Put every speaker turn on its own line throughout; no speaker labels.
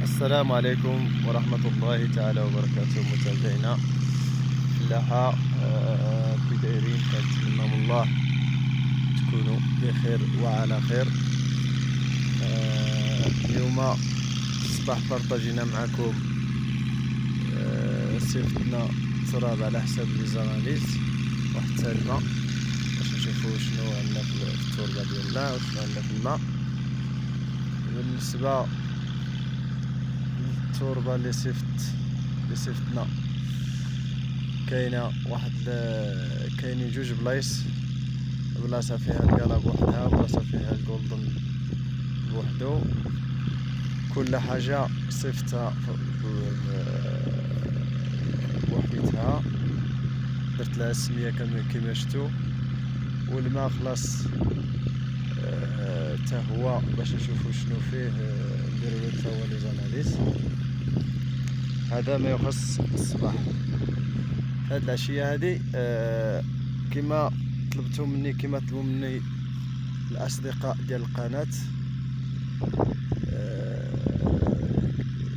السلام عليكم ورحمة الله تعالى وبركاته متابعينا في اللاحة. كي دايرين؟ كنتمنى من الله تكونوا بخير وعلى خير. اليوم الصباح بارطاجينا معكم صيفطنا تراب على حساب لي زاناليز وحتى الماء باش نشوفوا شنو عندنا في التربة ديالنا وشنو عندنا في الماء. بالنسبة التربه اللي صيفطنا كاينه كاينين جوج بلاصه فيها القلب وحدها، بلاصه فيها الجولدن بوحدو. كل حاجه صيفطها بوحديتها، درت لها السميه كما شفتوا. والماء خلاص حتى هو باش نشوفوا شنو فيه، نديروا له حتى هو لي زاناليز. هذا ما يخص الصباح. هاد العشيه هادي كما طلبوا مني الاصدقاء ديال القناه،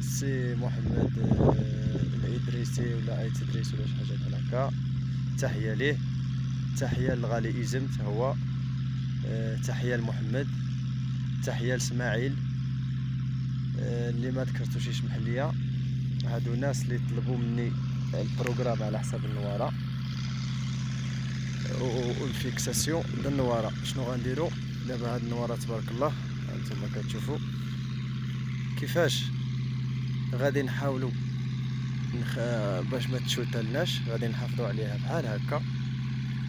سي محمد الادريسي ولا اي تدريس ولا شي حاجه بحال هكا. تحيه ليه، تحيه للغالي ايزم حتى هو، تحيه لمحمد، تحيه لاسماعيل اللي ما ذكرتوش يسمح ليا. هادو الناس اللي طلبوا مني البروغرام على حساب النواره والفيكساسيون ديال النواره. شنو غنديروا دابا؟ هاد النواره تبارك الله هانتوما كتشوفوا كيفاش غادي نحاولوا باش ما تشوتلناش، غادي نحافظوا عليها بحال هكا.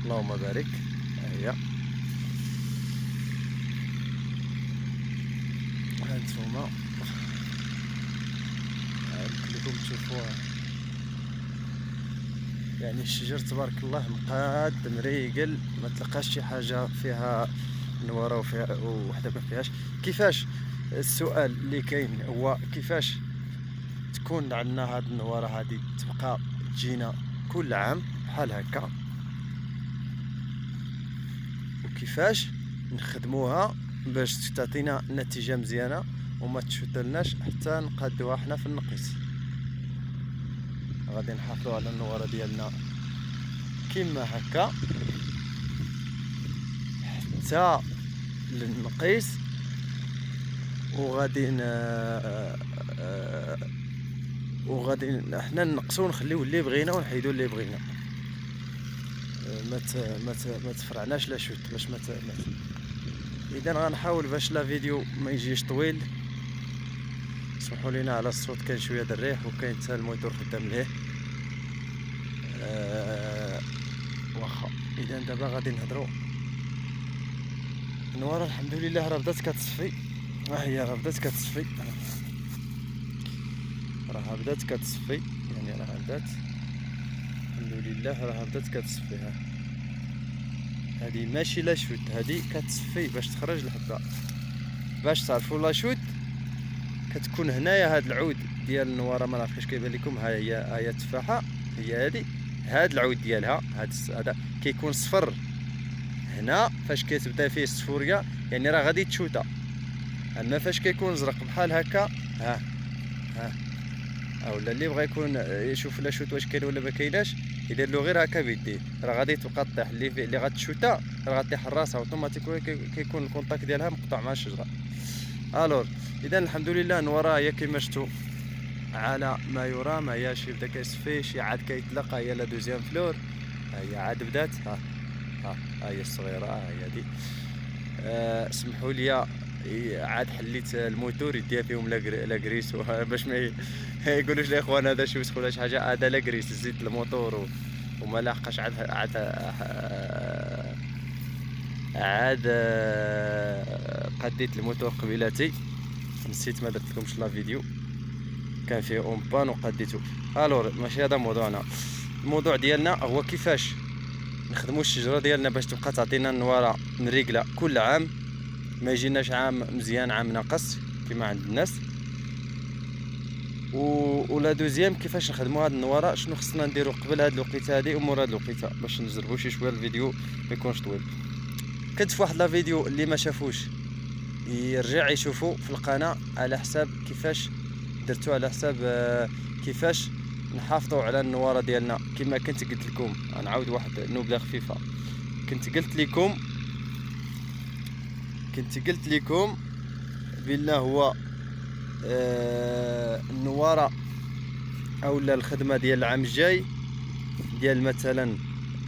اللهم بارك. هي هانتوما لكم تشوفوها، يعني الشجر تبارك الله مقاد مريقل، ما تلقاش شي حاجه فيها نواره وفيها وحده ما فيهاش. كيفاش؟ السؤال اللي كاين هو كيفاش تكون عندنا هاد النواره هادي تبقى تجينا كل عام بحال هكا، وكيفاش نخدموها باش تعطينا نتيجه مزيانه وما تشوتلناش حتى نقادوها حنا في النقيس. غادي نحافظوا على النواره ديالنا كما هكا حتى للنقيس، وغادي حنا نقصوا ونخليو اللي بغينا ونحيدوا اللي بغينا. ما تفرعناش لا شوت باش ما اذا غنحاول باش لا فيديو ما يجيش طويل. سمحوا لينا على الصوت، كاين شويه د الريح وكاين حتى الموتور خدام ليه. واخا اذا دابا غادي نهضروا. النواره الحمد لله راه بدات كتصفي. ها هي راه بدات كتصفي، يعني راه بدات الحمد لله راه بدات كتصفي. ها هذه ماشي لا شوت، هذه كتصفي باش تخرج الحبه. باش تعرفوا لا شوت كتكون هنايا هاد العود ديال النواره، ما نعرفش كيبان لكم. ها هي التفاحه، هي هذه، هاد العود ديالها هذا كيكون صفر هنا. فاش كتبدا فيه الصفوريه يعني راه غادي تشوتا. اما فاش كيكون زرق بحال هكا، ها اولا اللي بغى يكون يشوف لا شوت واش كاين ولا ما كايناش يدير له غير هكا بيديه، راه غادي تبقى طيح. اللي غتشوتا راه غطيح راسها اوتوماتيكو، كيكون الكونتاكت ديالها مقطوع مع الشجره. الور اذا الحمد لله النواره هي كما شفتوا على ما يرام. هي شي بدا كيصفي، شي عاد كيتلقى. هي لا دوزيام فلور، هي عاد بدات. ها هي الصغيره، هي هادي. سمحوا لي عاد حليت الموتور يديها فيهم لا كريس باش ما يقولوش الاخوان هذا شي وسخ ولا شي حاجه. هذا لا كريس زيت الموتور وما لاحقش. عاد قديت الموتور قبيلاتي، نسيت ما درت لكمش لا فيديو، كان فيه اون بان وقديته. الور ماشي هذا موضوعنا. الموضوع ديالنا هو كيفاش نخدموا الشجره ديالنا باش تبقى تعطينا النواره مريقله كل عام، ما يجيناش عام مزيان عام ناقص كما عند الناس. ولا دوزيام كيفاش نخدموا هاد النواره، شنو خصنا نديروا قبل هاد الوقيته هادي ومور هاد الوقيته باش نزربوا شي شويه الفيديو ما يكونش طويل. كنت في واحد لا فيديو اللي ما شافوش يرجع يشوفوا في القناه على حساب كيفاش درتو على حساب كيفاش نحافظوا على النواره ديالنا. كما كنت قلت لكم، نعاود واحد نبذه خفيفه. كنت قلت لكم بالله هو النواره اولا الخدمه ديال العام الجاي، ديال مثلا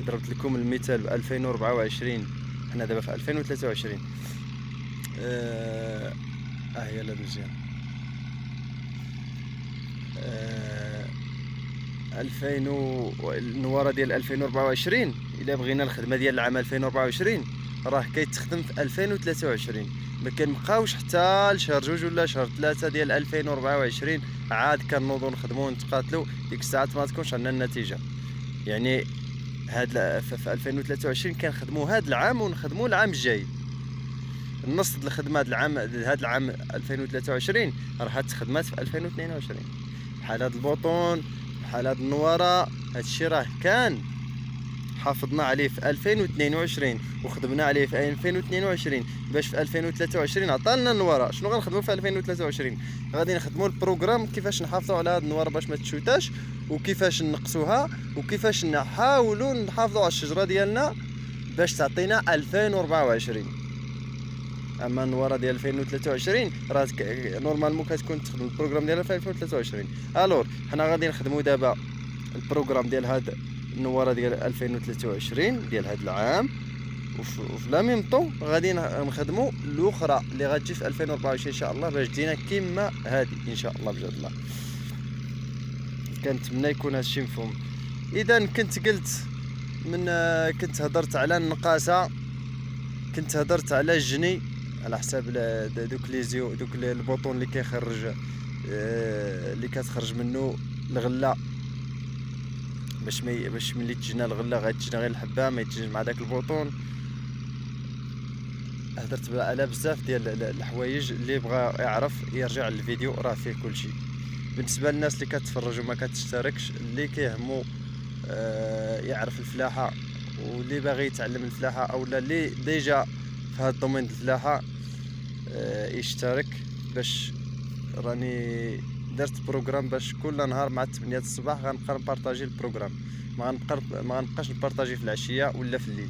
ضربت لكم المثال ب 2024، حنا دابا في 2023. هي لا مزيان. 2000 النواره ديال 2024 الا بغينا الخدمه ديال العام 2024 راه كيتخدم في 2023. ما كنبقاوش حتى لشهر 2 ولا شهر 3 ديال 2024 عاد كنوضوا نخدموا ونتقاتلوا. ديك الساعات ما تكونش عندنا النتيجه. يعني هاد في 2023 كنخدموا هاد العام ونخدموا العام الجاي. النص د الخدمه هاد العام 2023 راه تخدمات في 2022. بحال هاد البوطون، بحال هاد النواره، هادشي راه كان حافظنا عليه في 2022 وخدمنا عليه في 2022 باش في 2023 عطالنا النواره. شنو غنخدموا في 2023؟ غادي نخدموا البروغرام كيفاش نحافظوا على هاد النواره باش ما تشوتاش، وكيفاش نقصوها، وكيفاش نحاولوا نحافظوا على الشجره ديالنا باش تعطينا 2024. اما النواره ديال 2023 راه نورمالمون كتكون تخدم البروغرام ديالها في 2023. الور حنا غادي نخدموا دابا البروغرام ديال هاد النواره ديال 2023 ديال هاد العام، وفي لا ميم طون غادي نخدموا الاخرى اللي غتجي في 2024 ان شاء الله باش دينا كيما هادي ان شاء الله بجد الله. كنتمنى يكون هادشي مفهوم. اذا كنت هضرت على النقاسه، كنت هضرت على الجني على حساب دوك ليزيو، دوك البوطون اللي كيخرج اللي كتخرج منه الغله، باش ملي تجينا الغله غتجينا غير الحبه ما يتجيش مع داك البوطون. هضرت على بزاف ديال الحوايج. اللي بغى يعرف يرجع للفيديو راه فيه كلشي. بالنسبه للناس اللي كتفرج وما كتشتركش، اللي كيهمو يعرف الفلاحه واللي باغي يتعلم الفلاحه اولا اللي ديجا في هذا الدومين الفلاحه يشترك. باش راني درت بروغرام باش كل نهار مع 8 الصباح غنبقى نبارطاجي البروغرام، ما غنبقاش نبارطاجي في العشيه ولا في الليل.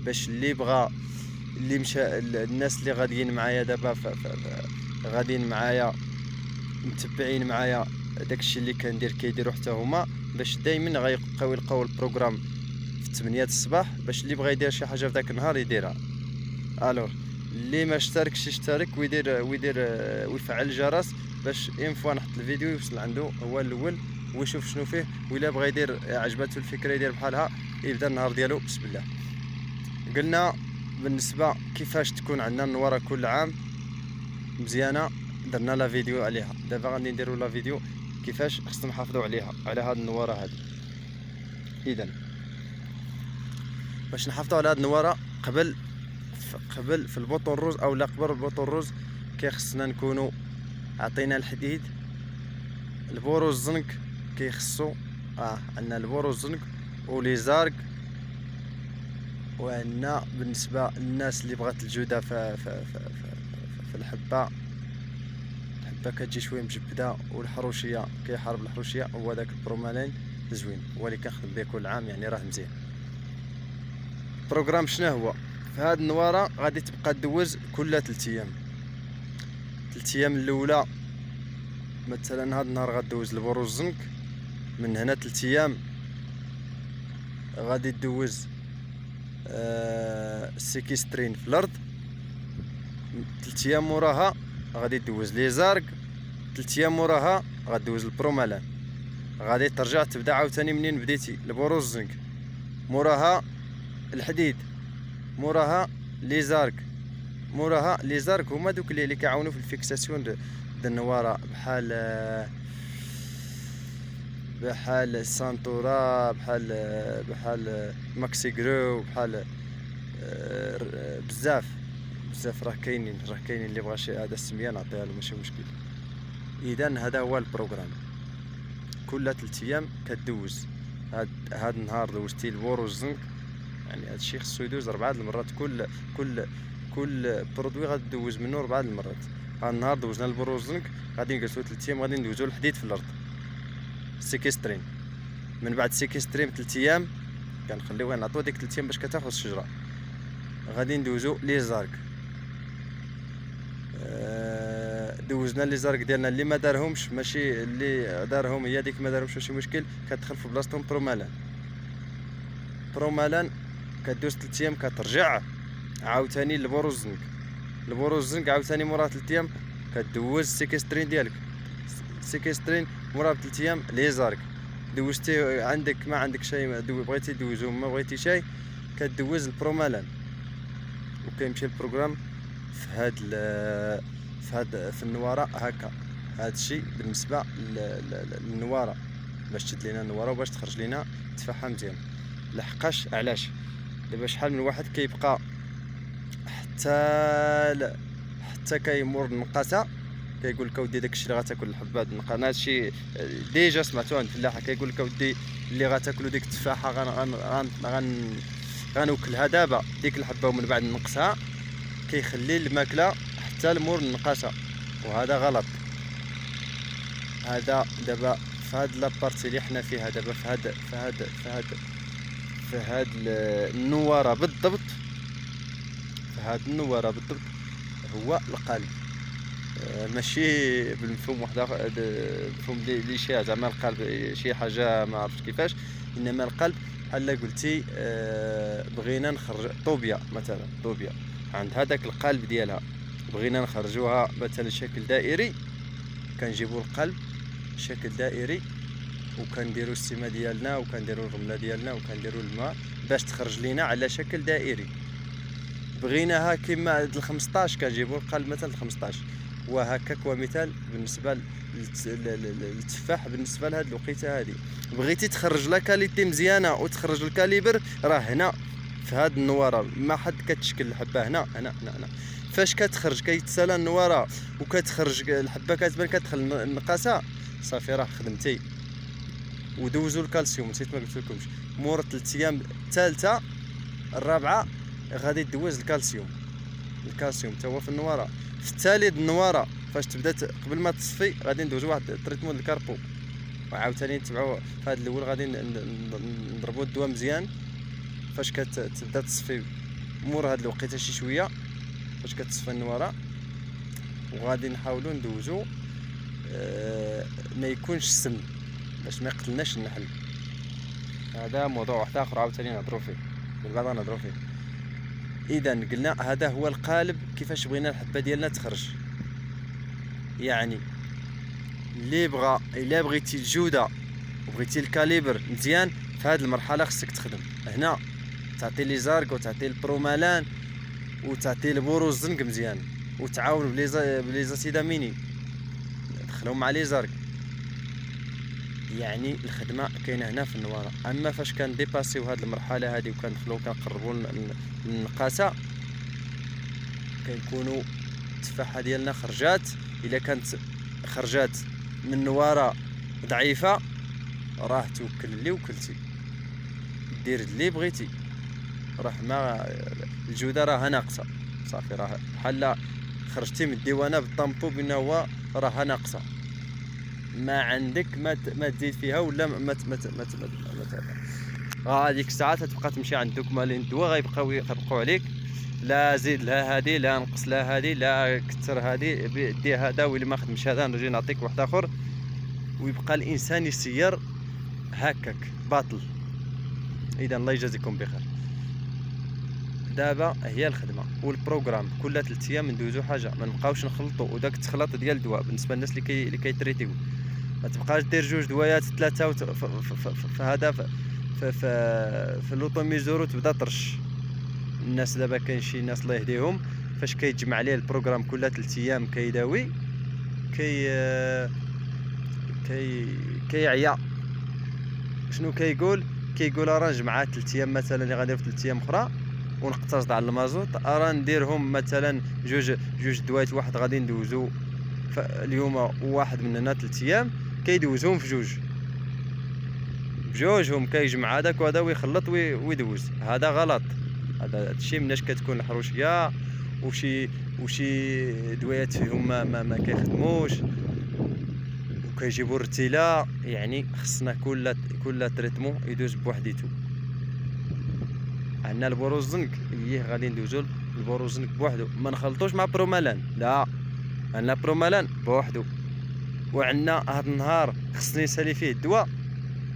باش اللي بغى، اللي مشى، الناس اللي غاديين معايا دابا غاديين معايا متبعين معايا داكشي اللي كندير كيديروا حتى هما، باش دائما غيبقاو يلقاو البروغرام في 8 الصباح. باش اللي بغى يدير شي حاجه في داك النهار يديرها. الور اللي ما اشتركش يشترك ويدير ويفعل الجرس باش اين فوا نحط الفيديو يوصل عنده هو الاول ويشوف شنو فيه. وإلا بغى يدير عجبته الفكره يدير بحالها، يبدا النهار ديالو بسم الله. قلنا بالنسبه كيفاش تكون عندنا النواره كل عام مزيانه، درنا لا فيديو عليها. دابا غادي نديروا لا فيديو كيفاش خصنا نحافظوا عليها، على هاد النواره هذه. اذا باش نحافظوا على هاد النواره قبل في البوطون الروز او لا قبل البوطون الروز كيخصنا نكونوا عطينا الحديد، البور والزنك كيخصو عندنا البور والزنك ولي زارك. وعندنا بالنسبه للناس اللي بغات الجوده في الحبه كتجي شويه مجبده، والحروشيه كيحارب الحروشيه. هو داك البرومالين زوين، هو اللي كنخدم به كل عام، يعني راه مزيان. البروغرام شنو هو؟ في هاد النواره غادي تبقى دوز كل 3 ايام. 3 ايام الاولى مثلا هاد النهار غدوز البور والزنك، من هنا 3 ايام غادي دوز السيكسترين في الارض. 3 ايام موراها غادي دوز لي زارك. 3 ايام موراها غدوز البرومالان. غادي ترجع تبدا عاوتاني منين بديتي، البور والزنك، موراها الحديد، موراها لي زارك. موراها لي زارك هما دوك اللي كيعاونوا في الفيكساسيون د النواره، بحال السانتورا، بحال ماكسي جرو، بحال بزاف راه كاينين اللي بغى شي هذا السميه نعطيها له ماشي مشكل. اذا هذا هو البروغرام. كل 3 ايام كدوز. هاد النهار دوزتي البور والزنك، يعني هذا الشيء خصو يدوز 4 المرات. كل برودوي غدوز منه 4 المرات. هاد النهار دوزنا البروزنك، غادي نجلسو 3 ايام غادي ندوزو الحديد في الارض سيكسترين. من بعد سيكسترين 3 ايام كنخليوها نعطيو ديك 3 ايام باش كتاخد الشجره. غادي ندوزو لي زارك. دوزنا لي زارك ديالنا اللي ما دارهمش، ماشي اللي دارهم هي ديك ما دارهمش ماشي مشكل، كتدخل في بلاصتهم برومالان. برومالان كدوز 3 ايام كترجع عاوتاني للبروزنك. البروزنك عاوتاني مورا 3 ايام كدوز سيكسترين ديالك. سيكسترين مورا 3 ايام لي زارك. دوزتي عندك ما عندك شي بغيتي دوزو ما بغيتي شي كدوز البرومالان. وكيمشي البروغرام في النواره هكا. هذا الشيء بالنسبه للنواره، باش تشد لينا النواره وباش تخرج لينا تفاحه مزيان. لحقاش علاش دابا شحال من واحد كيبقى حتى كيمر النقاصه كيقول لك اودي داكشي اللي غتاكل الحبه هاد النقاصه. هذا الشيء ديجا سمعتو عند الفلاحه كيقول لك اودي اللي غتاكلو ديك التفاحه غنوكلها دابا ديك الحبه ومن بعد نقصها، كيخلي الماكله حتى لمور النقاصه. وهذا غلط. هذا دابا في هاد لابارتي اللي حنا فيها دابا في هاد النواره بالضبط، في هاد النواره بالضبط هو القلب. ماشي بالمفهوم واحد اخر، المفهوم اللي شي زعما القلب شي حاجه ما عرفتش كيفاش، انما القلب بحال قلتي. بغينا نخرج طوبيا مثلا، طوبيا عند هذاك القلب ديالها بغينا نخرجوها مثلا شكل دائري، كنجيبوا القلب شكل دائري وكنديروا السمه ديالنا وكنديروا الرمله ديالنا وكنديروا الماء باش تخرج لينا على شكل دائري. بغيناها كما ال 15 كنجيبوا القلب مثلا 15. وهكاك ومثال بالنسبه للتفاح. بالنسبه لهاد الوقيته هذه بغيتي تخرج لا كاليتي مزيانه وتخرج الكاليبر، راه هنا في هاد النواره ما حد كتشكل الحبه هنا هنا هنا, هنا. فاش كتخرج كيتسالى النواره وكتخرج الحبه كتبان كتدخل النقاصه، صافي راه خدمتي. ودوزوا الكالسيوم، نسيت ما قلت لكمش، مور 3 ايام الثالثه الرابعه غادي دوز الكالسيوم. الكالسيوم حتى هو في النواره. في التالي النواره فاش تبدا قبل ما تصفي غادي ندوزو واحد التريتمون الكاربو، وعاوتاني نتبعوا في هذا الاول غادي نضربوا الدواء مزيان فاش كتبدا تصفي مور هاد الوقيته شي شويه فاش كتصفى النواره. وغادي نحاولوا ندوزو ما يكونش السم باش ما يقتلناش النحل. هذا موضوع واحد اخر عاوتاني نهضروا فيه من بعد نهضروا فيه. اذا قلنا هذا هو القالب كيفاش بغينا الحبه ديالنا تخرج. يعني الا بغيتي الجوده وبغيتي الكاليبر مزيان في هذه المرحله خصك تخدم هنا، تعطي لي زارك وتعطي البرومالان وتعطي البوروز زنق مزيان وتعاون بليزاسيداميني دخلهم مع لي زارك. يعني الخدمه كاينه هنا في النواره. اما فاش كنديباسيو هذه المرحله هذه وكندخلوا كنقربوا للنقاصه كنكونوا التفاحه ديالنا خرجات. الا كانت خرجات من نواره ضعيفه راه توكل اللي وكلتي، دير اللي بغيتي، راه ما الجوده راه ناقصه صافي. راه بحال خرجتي من الديوانه بالطامبو بان هو راه ناقصه، ما عندك ما تزيد فيها ولا ما هذيك الساعه تبقى تمشي عند دوك مالين الدواء غيبقاو عليك، لا زيد لا هذه لا نقص لا هذه لا كثر هذه، دي هذا واللي ما خدمش هذا نجي نعطيك واحد اخر، ويبقى الانسان يسير هكاك باطل. اذا الله يجازيكم بخير. دابا هي الخدمه والبروغرام كل 3 ايام ندوزو حاجه، ما نبقاوش نخلطوا. وداك التخلط ديال الدواء بالنسبه للناس اللي كيتريتيو، ما تبقاش دير 2 دوايات 3 في هذا في اللوطوميزور وتبدا ترش. الناس دابا كاين شي ناس الله يهديهم فاش كيتجمع عليه البروغرام كل 3 ايام كيداوي كيعيا. شنو كيقول راه نجمع 3 ايام مثلا اللي غندير في 3 ايام اخرى ونقتصد على المازوت، راه نديرهم مثلا جوج دوايات. واحد غادي ندوزو اليوم وواحد من هنا 3 ايام كيدوزهم في بجوجهم كيجمع هذاك وهذا ويخلط ويدوز. هذا غلط. هذا الشيء مناش كتكون الحروشيه وشي وشي دوايات فيهم ما كيخدموش وكيجيبوا الرتيله. يعني خصنا كل تريتمون يدوز بوحديتو. عندنا البروزنك غادي ندوزو البروزنك بوحدو، ما نخلطوش مع برومالان، لا، عندنا برومالان بوحدو. وعندنا هاد النهار خصني نسالي فيه الدواء،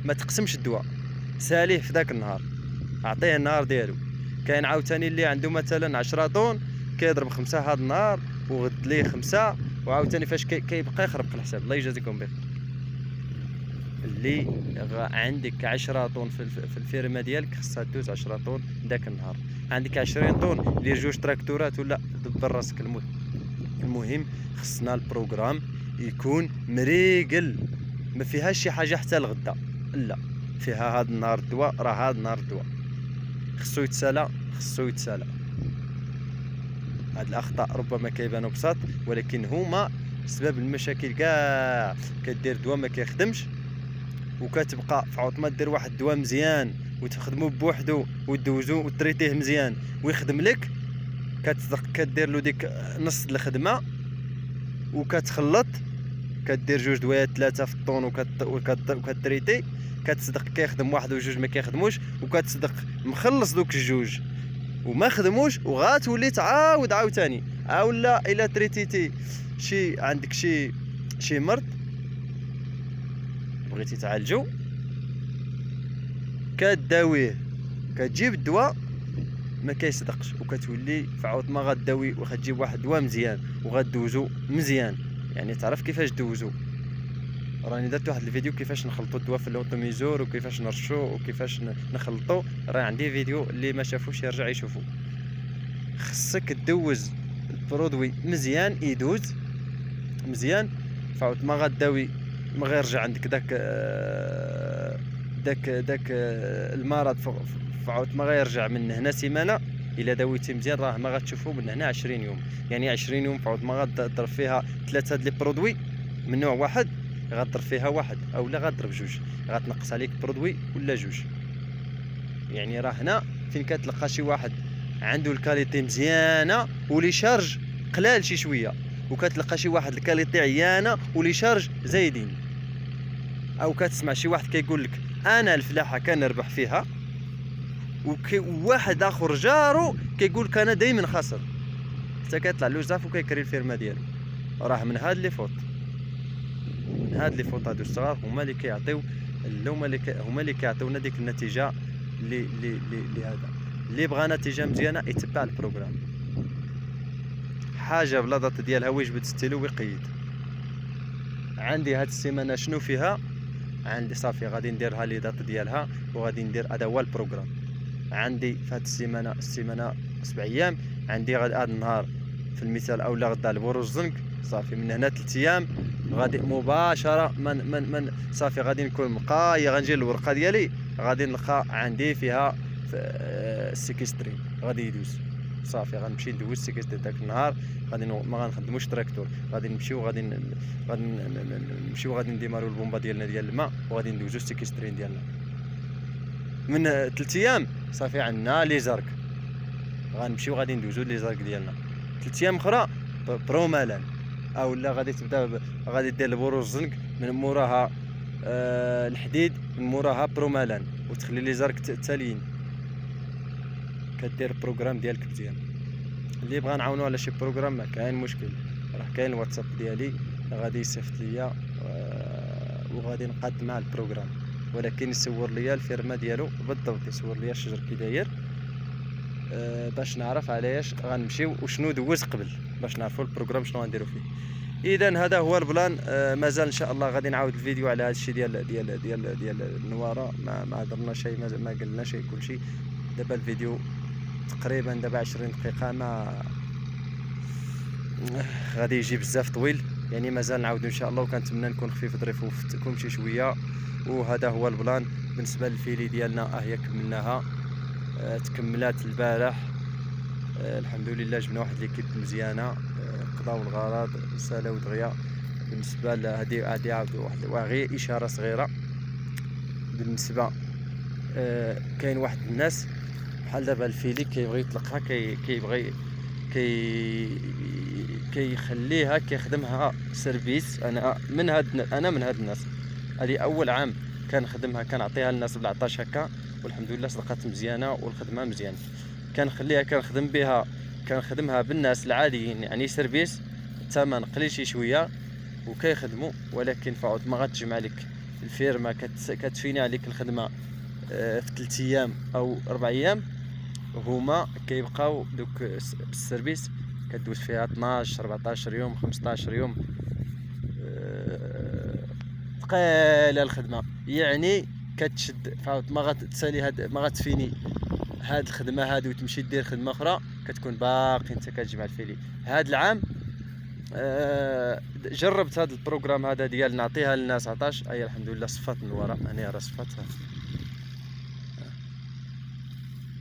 ما تقسمش الدواء، ساليه في ذاك النهار، اعطيه النهار ديالو. كاين عاوتاني اللي عنده مثلا 10 طون كيضرب 5 هاد النهار وغد ليه 5، وعاوتاني فاش كيبقى يخربق الحساب. الله يجازيكم بخير. اللي عندك 10 طون في الفيرما ديالك خصها دوز 10 طون داك النهار. عندك 20 طون دير 2 تراكتورات ولا دبر راسك. المهم خصنا البروغرام يكون مريقل، ما فيهاش شي حاجه حتى الغدا، لا، فيها هاد النهار الدواء، راه هاد النهار الدواء خصو يتسالى. هاد الاخطاء ربما كيبانوا بساط، ولكن هما سبب المشاكل كاع. كدير دواء ما كيخدمش، وكتبقى في عوض ما دير واحد الدواء مزيان وتخدمو بوحدو ودوزو وتريتيه مزيان ويخدم لك، كتصدق كدير له ديك نص الخدمه وكتخلط، كدير 2 دوايات 3 في الطون وكتريتي، كتصدق كيخدم واحد وجوج ما كيخدموش، وكتصدق مخلص دوك الجوج وما خدموش، وغاتولي تعاود عاوتاني. اولا الا تريتيتي عندك شي مرض بغيتي تعالجو، كداويه، كتجيب الدواء ما كيصدقش، وكتولي في عوض ما غداوي وغتجيب واحد الدواء مزيان وغدوزو مزيان. يعني تعرف كيفاش دوزو. راني درت واحد الفيديو كيفاش نخلطوا الدواء في الاوتوميزور وكيفاش نرشو وكيفاش نخلطوا، راه عندي فيديو اللي ما شافوش يرجع يشوفوا. خصك دوز البرودوي مزيان، يدوز مزيان، فعاود ما غداوي ما غيرجع عندك داك المرض، فعاود ما غيرجع من هنا سيمانه. الا داويتي مزيان راه ما غتشوفو من هنا 20 يوم. يعني 20 يوم فعاود ما غتضرب فيها 3 هاد لي برودوي من نوع واحد، غتضرب فيها واحد اولا غتضرب 2، غتنقص عليك برودوي ولا 2. يعني راه هنا فين كتلقى شي واحد عنده الكاليتي مزيانه ولي شارج قلال شي شويه، وكتلقى شي واحد الكاليتي عيانه ولي شارج زايدين، او كتسمع شي واحد كيقول لك انا الفلاحه كنربح فيها، وواحد اخر جارو كيقول لك انا دائما خاسر، حتى كيطلع له زاف وكيكري الفيرما ديالو. راه من هاد لي فوت، هادو الصغار هما اللي كيعطيو هما اللي كيعطيونا ديك النتيجه اللي هذا. اللي بغى نتيجه مزيانه يتبع البروغرام. حاجه بلا دات ديالها ويجبد ستيلو ويقيد. عندي هاد السيمانه شنو فيها، عندي صافي غادي نديرها لي دات ديالها وغادي ندير هذا هو البروغرام. عندي في هاد السيمانه 7 ايام، عندي هاد النهار في المثال اولا غدا البروزنك، صافي من هنا 3 ايام غادي مباشره من صافي غادي نكون مقايه، غنجي الورقه ديالي غادي نلقى عندي فيها السيكسترين غادي يدوز. صافي غنمشي ندوز السيكسترين داك النهار، غادي ما غنخدموش تراكتور، غادي نمشيو غادي نديمارو البومبا ديالنا ديال الماء وغادي ندوزو السيكسترين ديالنا. من 3 ايام صافي عندنا لي زارك، غنمشيو غادي ندوزو لي زارك ديالنا. 3 ايام اخرى برومالان، اولا غادي تبدا غادي دير البروزنك من موراها الحديد، من موراها برومالان، وتخلي لي زارك تاليين. كدير البروغرام ديالك مزيان. اللي بغا نعاونو على شي بروغرام ما كاين مشكل، راه كاين الواتساب ديالي غادي يصيفط ليا وغادي نقاد مع البروغرام، ولكن يصور ليا الفيرما ديالو بالضبط، يصور ليا الشجر كي داير باش نعرف علاش غنمشيو وشنو دوز قبل، باش نعرفوا البروغرام شنو غنديروا فيه. اذا هذا هو البلان. مازال ان شاء الله غادي نعاود الفيديو على هذا الشيء ديال النواره. ما درنا شيء، ما قلنا شيء، كل شيء. دابا الفيديو تقريبا دابا 20 دقيقه، ما غادي يجي بزاف طويل، يعني مازال نعاود ان شاء الله. وكنتمنى نكون خفيف ظريف وفتكم شي شويه. وهذا هو البلان بالنسبه للفيلي ديالنا. هي كملناها، تكملات البارح الحمد لله. جبنا واحد ليكيب مزيانه، قضاو الغرض، سالاو دغيا. بالنسبه لهذه عاود واحد غير اشاره صغيره. بالنسبه كاين واحد الناس بحال دابا الفيلي كيبغي يطلقها، كيبغي كيخليها كيخدمها سيرفيس. انا من هاد الناس. هذه اول عام كنخدمها، كنعطيها للناس بالعطاش هكا، والحمد لله صدقات مزيانه والخدمه مزيانه. كنخليها كنخدمها بالناس العاديين، يعني سيرفيس، الثمن قليل شي شويه وكيخدموا، ولكن فعود ما غتجمع لك الفيرما كتفيني عليك الخدمه في 3 ايام او 4 ايام. هما كيبقاو دوك بالسيرفيس كدوز فيها 12 14 يوم 15 يوم. ثقيله الخدمه، يعني كتشد فهمت، ما غتسالي ما غتفيني هاد الخدمه هادي وتمشي دير خدمه اخرى، كتكون باقي انت كتجمع الفيلي. هاد العام جربت هاد البروغرام هذا ديال نعطيها للناس عطاش، اي الحمد لله صفات من الوراء. انا راه صفات،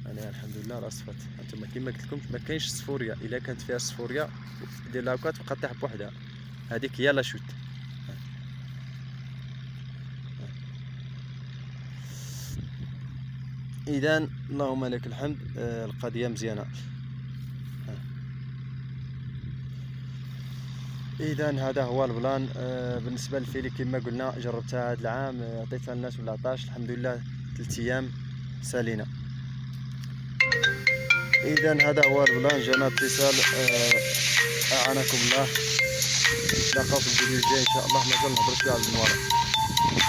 انا الحمد لله راه صفات. انتم كما قلت لكم ما كاينش الصفوريه، الا كانت فيها الصفوريه دير لها كات تبقى طيح بوحدها، هذيك هي لا شوت. اذا اللهم لك الحمد، القضيه مزيانه. اذا هذا هو البلان بالنسبه للفيلي. كما قلنا جربتها هذا العام، عطيتها للناس بالعطاش الحمد لله 3 ايام سالينا. اذا هذا هو البلان. جانا اتصال، اعانكم الله. نلقاو في الفيديو الجاي ان شاء الله. مازال نهضروا شويه على المنوره.